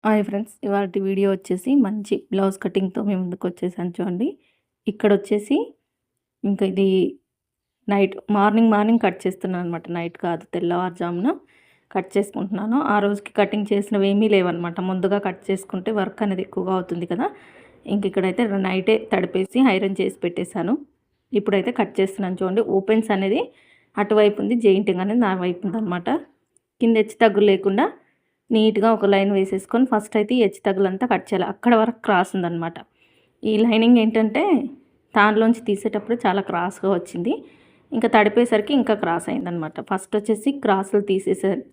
Hi friends, ఇవాల్టి video వచ్చేసి మంచి బ్లౌజ్ కటింగ్‌తో మీ ముందుకొచ్చేసాను చూడండి. ఇక్కడొచ్చేసి ఇంకా ఇది మార్నింగ్ కట్ చేస్తున్నాననమాట. నైట్ కాదు, తెల్లవారుజామున కట్ చేసుకుంటున్నాను. ఆ రోజుకి కటింగ్ చేసినవేమీ లేవనమాట. ముందుగా కట్ చేసుకుంటే వర్క్ అనేది ఎక్కువగా అవుతుంది కదా! ఇక్కడైతే నైటే తడిపేసి ఐరన్ చేసి పెట్టేశాను. ఇప్పుడైతే కట్ చేస్తున్నాను చూడండి. ఓపెన్స్ అనేది అటువైపు ఉంది, జెయింటింగ్ అనేది నా వైపు ఉందనమాట. కింద హెచ్చు తగ్గులు లేకుండా నీట్‌గా ఒక లైన్ వేసేసుకొని ఫస్ట్ అయితే ఈ హెచ్చు తగ్గులంతా కట్ చేయాలి. అక్కడ వరకు క్రాస్ ఉందనమాట. ఈ లైనింగ్ ఏంటంటే దానిలోంచి తీసేటప్పుడు చాలా క్రాస్‌గా వచ్చింది. ఇంకా తడిపేసరికి ఇంకా క్రాస్ అయిందనమాట. ఫస్ట్ వచ్చేసి క్రాసులు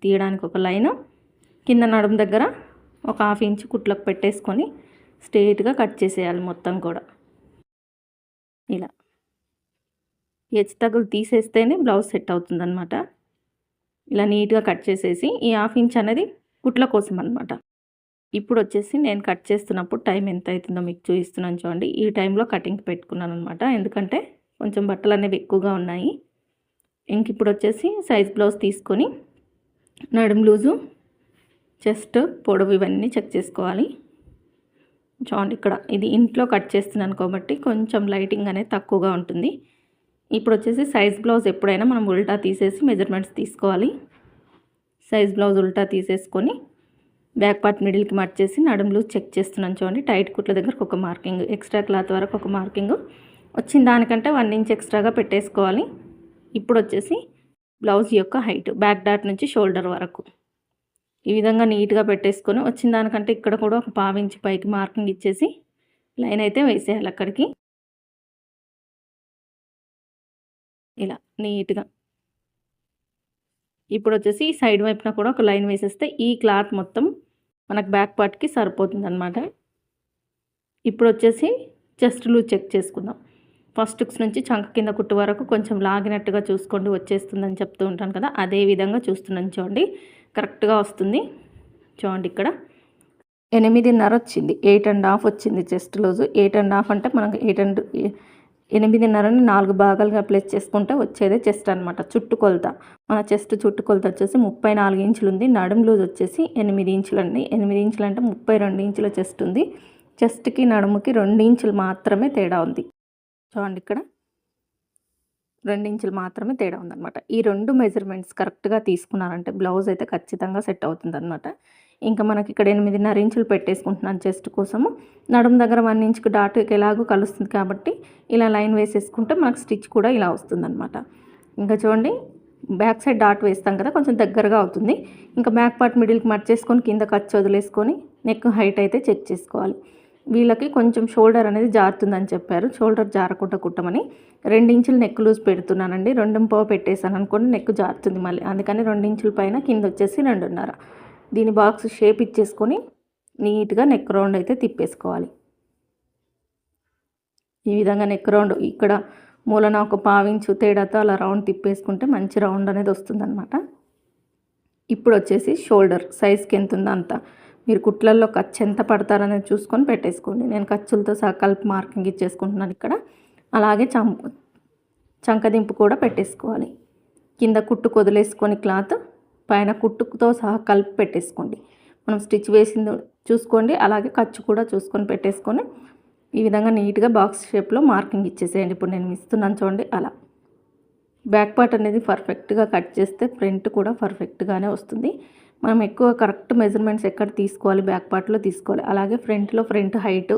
తీయడానికి ఒక లైను, కింద నడుము దగ్గర ఒక 1/2 ఇంచు కుట్లకు పెట్టేసుకొని స్ట్రెయిట్‌గా కట్ చేసేయాలి మొత్తం కూడా. ఇలా హెచ్చు తగ్గులు తీసేస్తేనే బ్లౌజ్ సెట్ అవుతుందనమాట. ఇలా నీట్‌గా కట్ చేసేసి ఈ 1/2 ఇంచ్ అనేది కుట్ల కోసం అనమాట. ఇప్పుడొచ్చేసి నేను కట్ చేస్తున్నప్పుడు టైం ఎంత అవుతుందో మీకు చూపిస్తున్నాను చూడండి. ఈ టైంలో కటింగ్ పెట్టుకున్నాను అనమాట. ఎందుకంటే కొంచెం బట్టలు అనేవి ఎక్కువగా ఉన్నాయి. ఇప్పుడొచ్చేసి సైజ్ బ్లౌజ్ తీసుకొని నడుము లూజు, చెస్ట్ పొడవు ఇవన్నీ చెక్ చేసుకోవాలి. చూడండి, ఇక్కడ ఇది ఇంట్లో కట్ చేస్తున్నాను కాబట్టి కొంచెం లైటింగ్ అనేది తక్కువగా ఉంటుంది. ఇప్పుడొచ్చేసి సైజ్ బ్లౌజ్ ఎప్పుడైనా మనం ఉల్టా తీసేసి మెజర్మెంట్స్ తీసుకోవాలి. సైజ్ బ్లౌజ్ ఉల్టా తీసేసుకొని బ్యాక్ పార్ట్ మిడిల్కి మార్చేసి నడుము లూజ్ చెక్ చేస్తున్నాను చూడండి. టైట్ కుట్ల దగ్గరకు ఒక మార్కింగ్, ఎక్స్ట్రా క్లాత్ వరకు ఒక మార్కింగ్, వచ్చిన దానికంటే 1 ఇంచ్ ఎక్స్ట్రాగా పెట్టేసుకోవాలి. ఇప్పుడు వచ్చేసి బ్లౌజ్ యొక్క హైట్ బ్యాక్ డాట్ నుంచి షోల్డర్ వరకు ఈ విధంగా నీట్గా పెట్టేసుకొని వచ్చిన దానికంటే ఇక్కడ కూడా ఒక 1/2 ఇంచ్ పైకి మార్కింగ్ ఇచ్చేసి లైన్ అయితే వేసేయాలి అక్కడికి. ఇలా నీట్గా ఇప్పుడు వచ్చేసి సైడ్ వైపున కూడా ఒక లైన్ వేసేస్తే ఈ క్లాత్ మొత్తం మనకు బ్యాక్ పార్ట్కి సరిపోతుందన్నమాట. ఇప్పుడు వచ్చేసి చెస్ట్ లూజ్ చెక్ చేసుకుందాం. ఫస్ట్ హుక్స్ నుంచి చంక కింద కుట్టు వరకు కొంచెం లాగినట్టుగా చూసుకోండి, వచ్చేస్తుందని చెప్తూ ఉంటాను కదా, అదే విధంగా చూస్తున్నాను చూడండి. కరెక్ట్గా వస్తుంది. చూడండి, ఇక్కడ 8.5 వచ్చింది, 8.5 వచ్చింది చెస్ట్ లూజు. 8.5 అంటే మనకు 8.5ని 4 భాగాలుగా ప్లేస్ చేసుకుంటే వచ్చేదే చెస్ట్ అనమాట. చుట్టుకొలత మన చెస్ట్ చుట్టుకొలత వచ్చేసి 34 ఇంచులు ఉంది. నడుము లూజ్ వచ్చేసి 8 ఇంచులు అండి. 8 ఇంచులు అంటే 32 ఇంచుల చెస్ట్ ఉంది. చెస్ట్కి నడుముకి 2 ఇంచులు మాత్రమే తేడా ఉంది. చూడండి, ఇక్కడ 2 ఇంచులు మాత్రమే తేడా ఉందన్నమాట. ఈ 2 మెజర్మెంట్స్ కరెక్ట్గా తీసుకున్నారంటే బ్లౌజ్ అయితే ఖచ్చితంగా సెట్ అవుతుందన్నమాట. ఇంకా మనకి ఇక్కడ 8.5 ఇంచులు పెట్టేసుకుంటున్నాను చెస్ట్ కోసము. నడుము దగ్గర 1 ఇంచుకి డాట్కి ఎలాగో కలుస్తుంది కాబట్టి ఇలా లైన్ వేసేసుకుంటే మనకు స్టిచ్ కూడా ఇలా వస్తుందన్నమాట. ఇంకా చూడండి, బ్యాక్ సైడ్ డాట్ వేస్తాం కదా, కొంచెం దగ్గరగా అవుతుంది. ఇంకా బ్యాక్ పార్ట్ మిడిల్కి మర్చేసుకొని కింద ఖర్చు వదిలేసుకొని నెక్ హైట్ అయితే చెక్ చేసుకోవాలి. వీళ్ళకి కొంచెం షోల్డర్ అనేది జారుతుందని చెప్పారు. షోల్డర్ జారకుండా కుట్టమని 2 ఇంచులు నెక్ లూజ్ పెడుతున్నానండి. 2.5 పెట్టేసాను అనుకోండి, నెక్ జారుతుంది మళ్ళీ. అందుకని 2 ఇంచుల పైన, కింద వచ్చేసి 2.5. దీని బాక్స్ షేప్ ఇచ్చేసుకొని నీట్గా నెక్ రౌండ్ అయితే తిప్పేసుకోవాలి. ఈ విధంగా నెక్ రౌండ్ ఇక్కడ మూలన ఒక 1/2 ఇంచు తేడాతో అలా రౌండ్ తిప్పేసుకుంటే మంచి రౌండ్ అనేది వస్తుందన్నమాట. ఇప్పుడు వచ్చేసి షోల్డర్ సైజ్కి ఎంత ఉందో అంత మీరు కుట్లల్లో ఖర్చు ఎంత పడతారనేది చూసుకొని పెట్టేసుకోండి. నేను ఖర్చులతో సహా కలిపి మార్కింగ్ ఇచ్చేసుకుంటున్నాను ఇక్కడ. అలాగే చంకదింపు కూడా పెట్టేసుకోవాలి. కింద కుట్టుకు వదిలేసుకొని క్లాత్ పైన కుట్టుతో సహా కలిపి పెట్టేసుకోండి. మనం స్టిచ్ వేసింది చూసుకోండి, అలాగే ఖర్చు కూడా చూసుకొని పెట్టేసుకొని ఈ విధంగా నీట్గా బాక్స్ షేప్లో మార్కింగ్ ఇచ్చేసేయండి. ఇప్పుడు నేను ఇస్తున్నాను చూడండి, అలా బ్యాక్ పార్ట్ అనేది పర్ఫెక్ట్గా కట్ చేస్తే ఫ్రంట్ కూడా పర్ఫెక్ట్గానే వస్తుంది. మనం ఎక్కువ కరెక్ట్ మెజర్మెంట్స్ ఎక్కడ తీసుకోవాలి, బ్యాక్ పార్ట్లో తీసుకోవాలి. అలాగే ఫ్రంట్లో ఫ్రంట్ హైట్,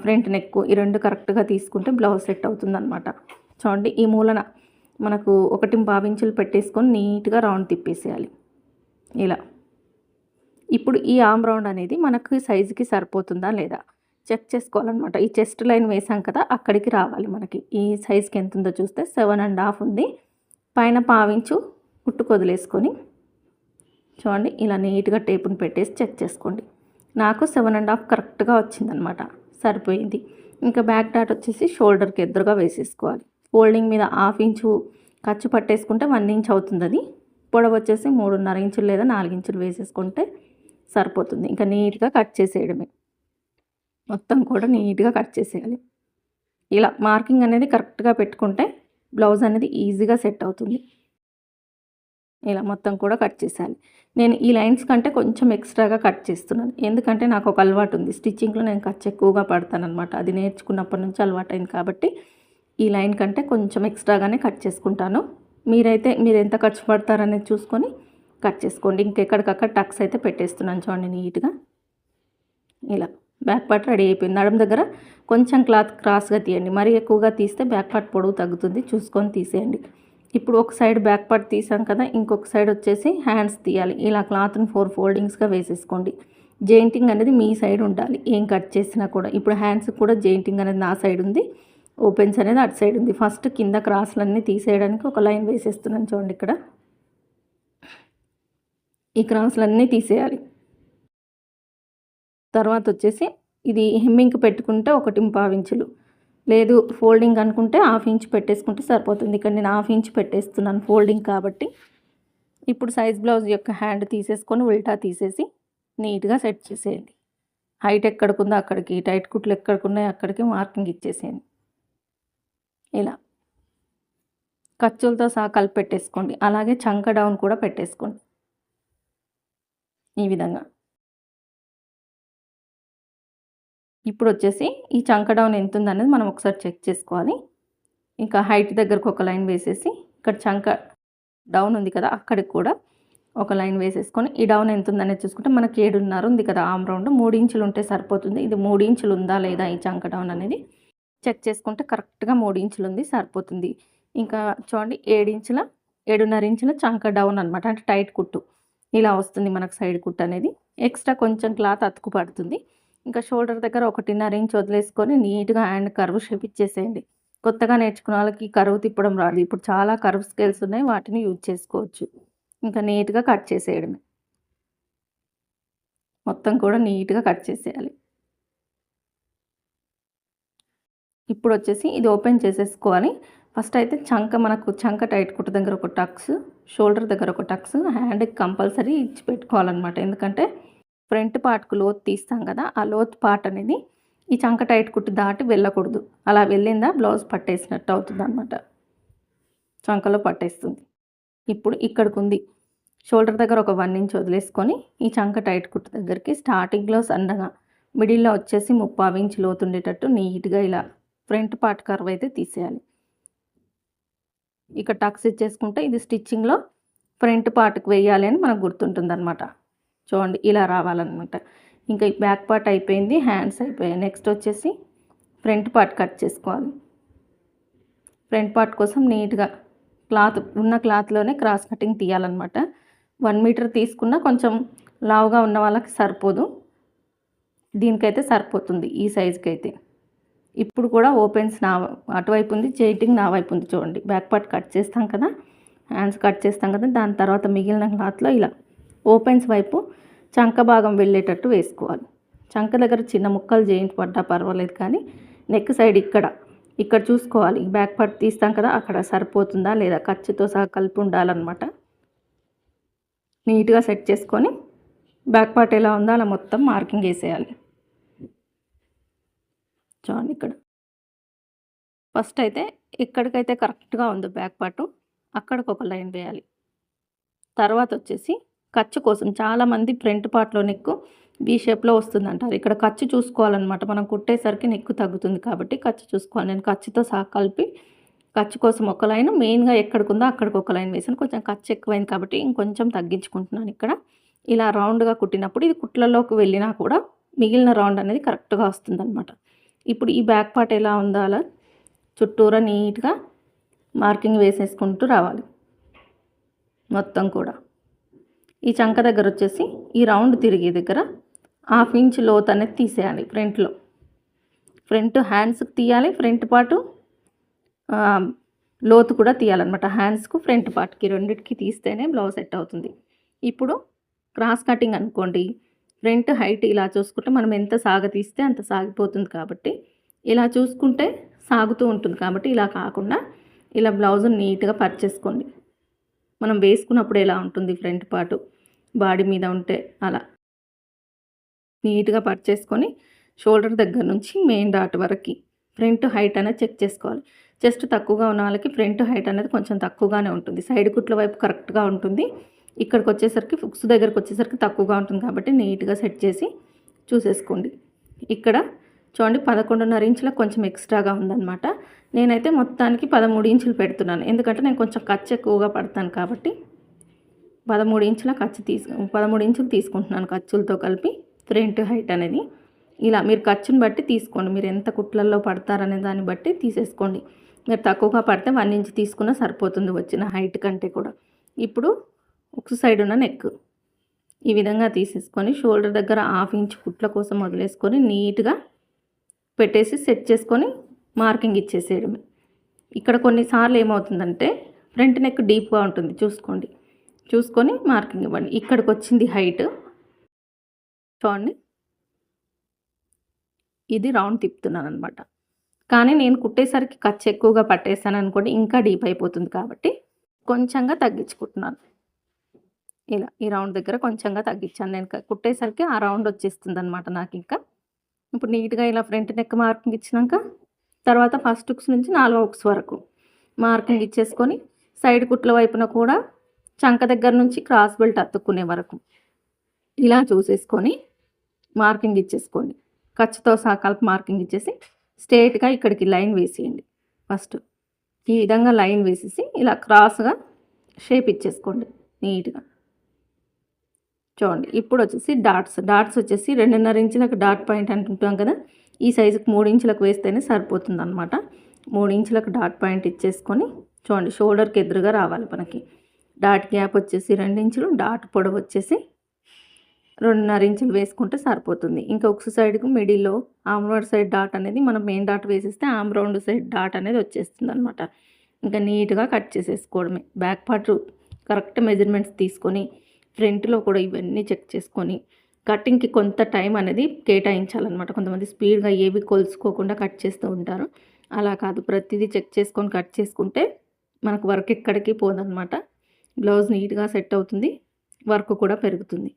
ఫ్రంట్ నెక్ ఈ 2 కరెక్ట్గా తీసుకుంటే బ్లౌజ్ సెట్ అవుతుందన్నమాట. చూడండి, ఈ మూలన మనకు 1.5 ఇంచులు పెట్టేసుకొని నీట్గా రౌండ్ తిప్పేసేయాలి ఇలా. ఇప్పుడు ఈ ఆర్మ్ రౌండ్ అనేది మనకు సైజుకి సరిపోతుందా లేదా చెక్ చేసుకోవాలన్నమాట. ఈ చెస్ట్ లైన్ వేసాం కదా, అక్కడికి రావాలి మనకి. ఈ సైజ్కి ఎంత ఉందో చూస్తే 7.5 ఉంది. పైన 1/2 ఇంచు కుట్టుకు వదిలేసుకొని చూడండి, ఇలా నీట్గా టేపుని పెట్టేసి చెక్ చేసుకోండి. నాకు 7.5 కరెక్ట్గా వచ్చిందనమాట, సరిపోయింది. ఇంకా బ్యాక్ డాట్ వచ్చేసి షోల్డర్కి ఎదురుగా వేసేసుకోవాలి. ఫోల్డింగ్ మీద 1/2 ఇంచు ఖర్చు పట్టేసుకుంటే 1 ఇంచ్ అవుతుంది. అది పొడవు వచ్చేసి 3.5 ఇంచులు లేదా 4 ఇంచులు వేసేసుకుంటే సరిపోతుంది. ఇంకా నీట్గా కట్ చేసేయడమే, మొత్తం కూడా నీట్గా కట్ చేసేయాలి. ఇలా మార్కింగ్ అనేది కరెక్ట్గా పెట్టుకుంటే బ్లౌజ్ అనేది ఈజీగా సెట్ అవుతుంది. ఇలా మొత్తం కూడా కట్ చేసేయాలి. నేను ఈ లైన్స్ కంటే కొంచెం ఎక్స్ట్రాగా కట్ చేస్తున్నాను. ఎందుకంటే నాకు ఒక అలవాటు ఉంది. స్టిచ్చింగ్‌లో నేను ఖర్చు ఎక్కువగా పడతాననమాట. అది నేర్చుకున్నప్పటి నుంచి అలవాటయింది కాబట్టి ఈ లైన్ కంటే కొంచెం ఎక్స్ట్రాగానే కట్ చేసుకుంటాను. మీరైతే మీరు ఎంత ఖర్చు పడతారనేది చూసుకొని కట్ చేసుకోండి. ఇంకెక్కడికక్కడ టక్స్ అయితే పెట్టేస్తున్నాను చూడండి నీట్‌గా. ఇలా బ్యాక్ పార్ట్ రెడీ అయిపోయింది. నడుము దగ్గర కొంచెం క్లాత్ క్రాస్‌గా తీయండి. మరీ ఎక్కువగా తీస్తే బ్యాక్ పార్ట్ పొడవు తగ్గుతుంది. చూసుకొని తీసేయండి. ఇప్పుడు ఒక సైడ్ బ్యాక్ పార్ట్ తీసాం కదా, ఇంకొక సైడ్ వచ్చేసి హ్యాండ్స్ తీయాలి. ఇలా క్లాత్‌ని 4 ఫోల్డింగ్స్‌గా వేసేసుకోండి. జెయింటింగ్ అనేది మీ సైడ్ ఉండాలి. ఏం కట్ చేసినా కూడా. ఇప్పుడు హ్యాండ్స్‌కి కూడా జెయింటింగ్ అనేది నా సైడ్ ఉంది. ఓపెన్స్ అనేది అటు సైడ్ ఉంది. ఫస్ట్ కింద క్రాస్‌లన్నీ తీసేయడానికి ఒక లైన్ వేసేస్తున్నాను చూడండి ఇక్కడ. ఈ క్రాస్‌లన్నీ తీసేయాలి. తర్వాత వచ్చేసి ఇది హెమ్మింగ్‌కి పెట్టుకుంటే 1.25 ఇంచులు. లేదు ఫోల్డింగ్ అనుకుంటే 1/2 ఇంచ్ పెట్టేసుకుంటే సరిపోతుంది. ఇక్కడ నేను 1/2 ఇంచ్ పెట్టేస్తున్నాను ఫోల్డింగ్ కాబట్టి. ఇప్పుడు సైజ్ బ్లౌజ్ యొక్క హ్యాండ్ తీసేసుకొని ఉల్టా తీసేసి నీట్‌గా సెట్ చేసేయండి. హైట్ ఎక్కడికుందో అక్కడికి, టైట్ కుట్లు ఎక్కడికున్నాయో అక్కడికి మార్కింగ్ ఇచ్చేసేయండి. ఇలా ఖర్చులతో సహా కలిపి పెట్టేసుకోండి. అలాగే చంక డౌన్ కూడా పెట్టేసుకోండి. ఈ విధంగా. ఇప్పుడు వచ్చేసి ఈ చంక డౌన్ ఎంత ఉందనేది మనం ఒకసారి చెక్ చేసుకోవాలి. ఇంకా హైట్ దగ్గరకు ఒక లైన్ వేసేసి ఇక్కడ చంక డౌన్ ఉంది కదా, అక్కడికి కూడా ఒక లైన్ వేసేసుకొని ఈ డౌన్ ఎంత ఉందనేది చూసుకుంటే మనకి 7.5 ఉంది కదా ఆర్మ్ రౌండ్, 3 ఇంచులు ఉంటే సరిపోతుంది. ఇది 3 ఇంచులు ఉందా లేదా ఈ చంక డౌన్ అనేది చెక్ చేసుకుంటే కరెక్ట్గా 3 ఇంచులు ఉంది, సరిపోతుంది. ఇంకా చూడండి 7.5 ఇంచుల చంక డౌన్ అనమాట. అంటే టైట్ కుట్టు ఇలా వస్తుంది మనకు సైడ్ కుట్టు అనేది. ఎక్స్ట్రా కొంచెం క్లాత్ అతుకు పడుతుంది. ఇంకా షోల్డర్ దగ్గర 1.5 ఇంచ్ వదిలేసుకొని నీట్‌గా హ్యాండ్ కర్వ్ షేప్ ఇచ్చేసేయండి. కొత్తగా నేర్చుకున్న వాళ్ళకి కర్వ్ తిప్పడం రాదు. ఇప్పుడు చాలా కర్వ్ స్కేల్స్ ఉన్నాయి. వాటిని యూజ్ చేసుకోవచ్చు. ఇంకా నీట్‌గా కట్ చేసేయడమే. మొత్తం కూడా నీట్‌గా కట్ చేసేయాలి. ఇప్పుడు వచ్చేసి ఇది ఓపెన్ చేసేసుకోవాలి. ఫస్ట్ అయితే మనకు చంక టైట్ కుట్టు దగ్గర ఒక టక్స్, షోల్డర్ దగ్గర ఒక టక్స్, హ్యాండ్‌కి కంపల్సరీ ఇచ్చి పెట్టుకోవాలన్నమాట. ఎందుకంటే ఫ్రంట్ పార్ట్‌కు లోతు తీస్తాం కదా, ఆ లోతు పార్ట్ అనేది ఈ చంక టైట్ కుట్టు దాటి వెళ్ళకూడదు. అలా వెళ్ళిందా బ్లౌజ్ పట్టేసినట్టు అవుతుందన్నమాట. చంకలో పట్టేస్తుంది. ఇప్పుడు ఇక్కడికుంది షోల్డర్ దగ్గర ఒక 1 ఇంచ్ వదిలేసుకొని ఈ చంక టైట్ కుట్టు దగ్గరికి స్టార్టింగ్లో సన్నగా, మిడిల్లో వచ్చేసి 3/4 ఇంచ్ లోతు ఉండేటట్టు నీట్‌గా ఇలా ఫ్రంట్ పార్ట్ కర్వ్ అయితే తీసేయాలి. ఇక్కడ టక్స్ ఇచ్చేసుకుంటే ఇది స్టిచ్చింగ్‌లో ఫ్రంట్ పార్ట్‌కి వేయాలి అని మనకు గుర్తుంటుందన్నమాట. చూడండి ఇలా రావాలన్నమాట. ఇంకా ఈ బ్యాక్ పార్ట్ అయిపోయింది, హ్యాండ్స్ అయిపోయాయి. నెక్స్ట్ వచ్చేసి ఫ్రంట్ పార్ట్ కట్ చేసుకోవాలి. ఫ్రంట్ పార్ట్ కోసం నీట్‌గా ఉన్న క్లాత్‌లోనే క్రాస్ కటింగ్ తీయాలన్నమాట. 1 మీటర్ తీసుకున్నా కొంచెం లావుగా ఉన్న వాళ్ళకి సరిపోదు. దీనికైతే సరిపోతుంది ఈ సైజుకైతే. ఇప్పుడు కూడా ఓపెన్స్ అటువైపు ఉంది, జెయింటింగ్ నా వైపు ఉంది చూడండి. బ్యాక్ పార్ట్ కట్ చేస్తాం కదా, హ్యాండ్స్ కట్ చేస్తాం కదా, దాని తర్వాత మిగిలిన క్లాత్లో ఇలా ఓపెన్స్ వైపు చంక భాగం వెళ్ళేటట్టు వేసుకోవాలి. చంక దగ్గర చిన్న ముక్కలు జెయింట్ పడ్డా పర్వాలేదు, కానీ నెక్ సైడ్ ఇక్కడ చూసుకోవాలి. బ్యాక్ పార్ట్ తీస్తాం కదా, అక్కడ సరిపోతుందా లేదా, ఖర్చుతో సహా కలిపి ఉండాలన్నమాట. నీట్‌గా సెట్ చేసుకొని బ్యాక్ పార్ట్ ఎలా ఉందో అలా మొత్తం మార్కింగ్ వేసేయాలి. చూడండి ఇక్కడ ఫస్ట్ అయితే ఎక్కడికైతే కరెక్ట్గా ఉందో బ్యాక్ పార్టు అక్కడికి ఒక లైన్ వేయాలి. తర్వాత వచ్చేసి ఖర్చు కోసం చాలామంది ఫ్రంట్ పార్ట్లో నెక్కు వీ షేప్లో వస్తుందంటారు. ఇక్కడ ఖర్చు చూసుకోవాలన్నమాట. మనం కుట్టేసరికి నెక్కు తగ్గుతుంది కాబట్టి ఖర్చు చూసుకోవాలి. నేను ఖర్చుతో సహా కలిపి ఖర్చు కోసం ఒక లైన్, మెయిన్గా ఎక్కడికుందో అక్కడికి ఒక లైన్ వేసాను. కొంచెం ఖర్చు ఎక్కువైంది కాబట్టి ఇంకొంచెం తగ్గించుకుంటున్నాను ఇక్కడ. ఇలా రౌండ్గా కుట్టినప్పుడు ఇది కుట్లలోకి వెళ్ళినా కూడా మిగిలిన రౌండ్ అనేది కరెక్ట్గా వస్తుందన్నమాట. ఇప్పుడు ఈ బ్యాక్ పార్ట్ ఎలా ఉందో అలా చుట్టూరా నీట్‌గా మార్కింగ్ వేసేసుకుంటూ రావాలి మొత్తం కూడా. ఈ చంక దగ్గర వచ్చేసి ఈ రౌండ్ తిరిగే దగ్గర 1/2 ఇంచ్ లోతు అనేది తీసేయాలి ఫ్రంట్లో. ఫ్రంట్ హ్యాండ్స్కి తీయాలి, ఫ్రంట్ పార్టు లోతు కూడా తీయాలన్నమాట. హ్యాండ్స్కు ఫ్రంట్ పార్ట్కి రెండిటికి తీస్తేనే బ్లౌజ్ సెట్ అవుతుంది. ఇప్పుడు క్రాస్ కటింగ్ అనుకోండి, ఫ్రంట్ హైట్ ఇలా చూసుకుంటే మనం ఎంత సాగతీస్తే అంత సాగిపోతుంది కాబట్టి ఇలా చూసుకుంటే సాగుతూ ఉంటుంది. కాబట్టి ఇలా కాకుండా ఇలా బ్లౌజ్ నీట్‌గా పర్చేసుకోండి. మనం వేసుకున్నప్పుడు ఎలా ఉంటుంది ఫ్రంట్ పార్టు బాడీ మీద ఉంటే అలా నీట్‌గా పర్చేసుకొని షోల్డర్ దగ్గర నుంచి మెయిన్ డాట్ వరకు ఫ్రంట్ హైట్ అనేది చెక్ చేసుకోవాలి. చెస్ట్ తక్కువగా ఉన్న వాళ్ళకి ఫ్రంట్ హైట్ అనేది కొంచెం తక్కువగానే ఉంటుంది. సైడ్ కుట్ల వైపు కరెక్ట్‌గా ఉంటుంది. ఇక్కడికొచ్చేసరికి ఫుక్స్ దగ్గరకొచ్చేసరికి తక్కువగా ఉంటుంది కాబట్టి నీట్‌గా సెట్ చేసి చూసేసుకోండి. ఇక్కడ చూడండి 11.5 ఇంచులకు కొంచెం ఎక్స్ట్రాగా ఉందన్నమాట. నేనైతే మొత్తానికి 13 ఇంచులు పెడుతున్నాను. ఎందుకంటే నేను కొంచెం ఖర్చు ఎక్కువగా పడతాను కాబట్టి 13 ఇంచుల 13 ఇంచులు తీసుకుంటున్నాను ఖర్చులతో కలిపి ఫ్రంట్ హైట్ అనేది. ఇలా మీరు ఖర్చుని బట్టి తీసుకోండి. మీరు ఎంత కుట్లల్లో పడతారనే దాన్ని బట్టి తీసేసుకోండి. మీరు తక్కువగా పడితే 1 ఇంచ్ తీసుకున్నా సరిపోతుంది వచ్చిన హైట్ కంటే కూడా. ఇప్పుడు ఒక సైడ్ ఉన్న నెక్ ఈ విధంగా తీసేసుకొని షోల్డర్ దగ్గర 1/2 ఇంచ్ కుట్ల కోసం వదిలేసుకొని నీట్‌గా పెట్టేసి సెట్ చేసుకొని మార్కింగ్ ఇచ్చేసేయడమే. ఇక్కడ కొన్నిసార్లు ఏమవుతుందంటే ఫ్రంట్ నెక్ డీప్‌గా ఉంటుంది చూసుకోండి. చూసుకొని మార్కింగ్ ఇవ్వండి. ఇక్కడికి వచ్చింది హైట్ చూడండి. ఇది రౌండ్ తిప్పుతున్నాను అనమాట. కానీ నేను కుట్టేసరికి ఖర్చు ఎక్కువగా పట్టేసాను అనుకోండి ఇంకా డీప్ అయిపోతుంది కాబట్టి కొంచెంగా తగ్గించుకుంటున్నాను. ఇలా ఈ రౌండ్ దగ్గర కొంచెంగా తగ్గించాను. నేను కుట్టేసరికి ఆ రౌండ్ వచ్చేస్తుంది అనమాట నాకు ఇంకా. ఇప్పుడు నీట్‌గా ఇలా ఫ్రంట్ నెక్ మార్కింగ్ ఇచ్చినాక తర్వాత ఫస్ట్ హుక్స్ నుంచి 4వ హుక్స్ వరకు మార్కింగ్ ఇచ్చేసుకొని సైడ్ కుట్ల వైపున కూడా చంక దగ్గర నుంచి క్రాస్ బెల్ట్ అతుక్కునే వరకు ఇలా చూసేసుకొని మార్కింగ్ ఇచ్చేసుకోండి. ఖర్చుతో సహా కలిపి మార్కింగ్ ఇచ్చేసి స్ట్రెయిట్‌గా ఇక్కడికి లైన్ వేసేయండి. ఫస్ట్ ఈ విధంగా లైన్ వేసేసి ఇలా క్రాస్‌గా షేప్ ఇచ్చేసుకోండి నీట్‌గా. చూడండి ఇప్పుడు వచ్చేసి డాట్స్ వచ్చేసి 2.5 ఇంచులకు డాట్ పాయింట్ అంటుంటాం కదా, ఈ సైజుకి 3 ఇంచులకు వేస్తేనే సరిపోతుందన్నమాట. 3 ఇంచులకు డాట్ పాయింట్ ఇచ్చేసుకొని చూడండి షోల్డర్కి ఎదురుగా రావాలి మనకి. డాట్ గ్యాప్ వచ్చేసి 2 ఇంచులు, డాట్ పొడవు వచ్చేసి 2.5 ఇంచులు వేసుకుంటే సరిపోతుంది. ఇంకా ఒక సైడ్కు మిడిల్లో ఆమ్ రౌండ్ సైడ్ డాట్ అనేది మనం మెయిన్ డాట్ వేసేస్తే ఆమ్ రౌండ్ సైడ్ డాట్ అనేది వచ్చేస్తుంది అనమాట. ఇంకా నీట్‌గా కట్ చేసేసుకోవడమే. బ్యాక్ పార్ట్ కరెక్ట్ మెజర్మెంట్స్ తీసుకొని ఫ్రంట్లో కూడా ఇవన్నీ చెక్ చేసుకొని కటింగ్కి కొంత టైం అనేది కేటాయించాలన్నమాట. కొంతమంది స్పీడ్గా ఏవి కొలుసుకోకుండా కట్ చేస్తూ ఉంటారు. అలా కాదు, ప్రతిదీ చెక్ చేసుకొని కట్ చేసుకుంటే మనకు వర్క్ ఎక్కడికి పోదన్నమాట. బ్లౌజ్ నీట్‌గా సెట్ అవుతుంది, వర్క్ కూడా పెరుగుతుంది.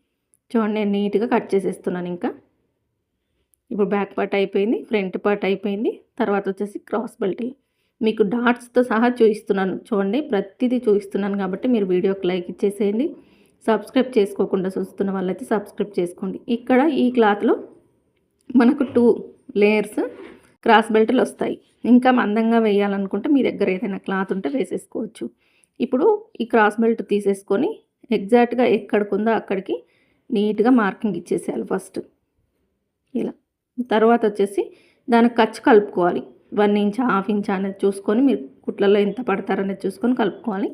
చూడండి నేను నీట్‌గా కట్ చేసేస్తున్నాను. ఇంకా ఇప్పుడు బ్యాక్ పార్ట్ అయిపోయింది, ఫ్రంట్ పార్ట్ అయిపోయింది. తర్వాత వచ్చేసి క్రాస్ బెల్ట్ మీకు డాట్స్తో సహా చూపిస్తున్నాను. చూడండి ప్రతిదీ చూపిస్తున్నాను కాబట్టి మీరు వీడియోకి లైక్ ఇచ్చేసేయండి. సబ్స్క్రైబ్ చేసుకోకుండా చూస్తున్న వాళ్ళైతే సబ్స్క్రైబ్ చేసుకోండి. ఇక్కడ ఈ క్లాత్లో మనకు 2 లేయర్స్ క్రాస్ బెల్ట్లు వస్తాయి. ఇంకా మందంగా వేయాలనుకుంటే మీ దగ్గర ఏదైనా క్లాత్ ఉంటే వేసేసుకోవచ్చు. ఇప్పుడు ఈ క్రాస్ బెల్ట్ తీసేసుకొని ఎగ్జాక్ట్గా ఎక్కడికి ఉందో అక్కడికి నీట్‌గా మార్కింగ్ ఇచ్చేసేయాలి ఫస్ట్ ఇలా. తర్వాత వచ్చేసి దానికి ఖర్చు కలుపుకోవాలి. 1 ఇంచ్ 1/2 ఇంచ్ అనేది చూసుకొని మీరు కుట్లలో ఎంత పడతారనేది చూసుకొని కలుపుకోవాలి.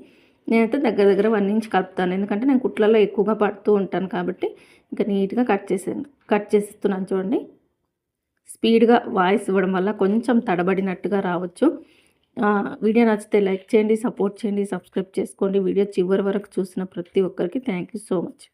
నేనైతే దగ్గర 1 ఇంచ్ కలుపుతాను. ఎందుకంటే నేను కుట్లలో ఎక్కువగా పడుతూ ఉంటాను కాబట్టి ఇంకా నీట్‌గా కట్ చేసేస్తున్నాను. చూడండి స్పీడ్గా వాయిస్ ఇవ్వడం వల్ల కొంచెం తడబడినట్టుగా రావచ్చు. వీడియో నచ్చితే లైక్ చేయండి, సపోర్ట్ చేయండి, సబ్స్క్రైబ్ చేసుకోండి. వీడియో చివరి వరకు చూసిన ప్రతి ఒక్కరికి థ్యాంక్ యూ సో మచ్.